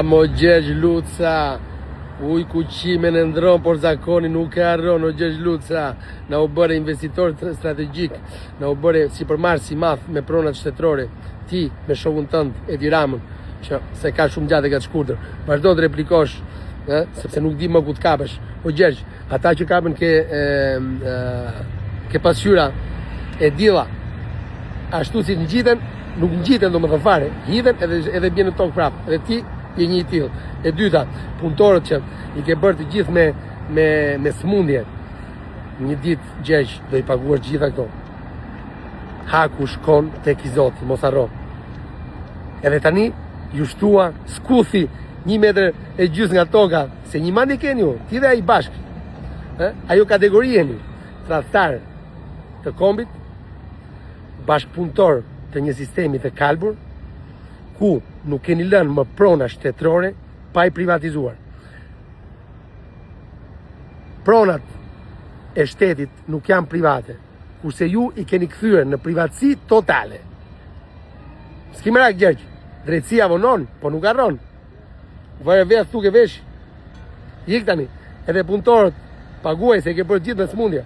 Mo Gjergj Luca, uj kuqime në ndronë, por zakoni nuk e arron, o Gjergj Luca, na u bëre investitor strategjik, na u bëre si përmarrë si math me pronat shtetërore, ti me shokun tënd Edi Ramën, që se ka shumë gjatë e ka të shkurtër, vazhdo të replikosh, sepse nuk di më ku të kapesh. O Gjergj, ata që kapen ke pasqyra e dilla, ashtu si ngjiten, nuk ngjiten domethënë fare, hidhen edhe bjen në tokë prapë. Edhe ti je një i tillë. E dyta, punëtorët që i ke bërë të gjithë me smundje, një ditë Gjergj do i paguash gjitha këto. Haku shkon tek i Zoti, mos harro. Edhe tani ju shtua skuthi 1,5 metër nga toka, se një mandi keni ju, ti dhe ai bashkë. Ajo kategori jeni, tradhtar të kombit, bashkëpunëtor të një sistemi të kalbur, ku nuk keni lënë më prona shtetërore pa i privatizuar. Pronat e shtetit nuk janë private, kurse ju i keni kthyer në privatësi totale. S'ki merak Gjergj, drejtësia vonon, po nuk arron. Vare vetë thu ke vesh. Ik tani, edhe punëtorët paguaj se ke bërë gjithë me smundja.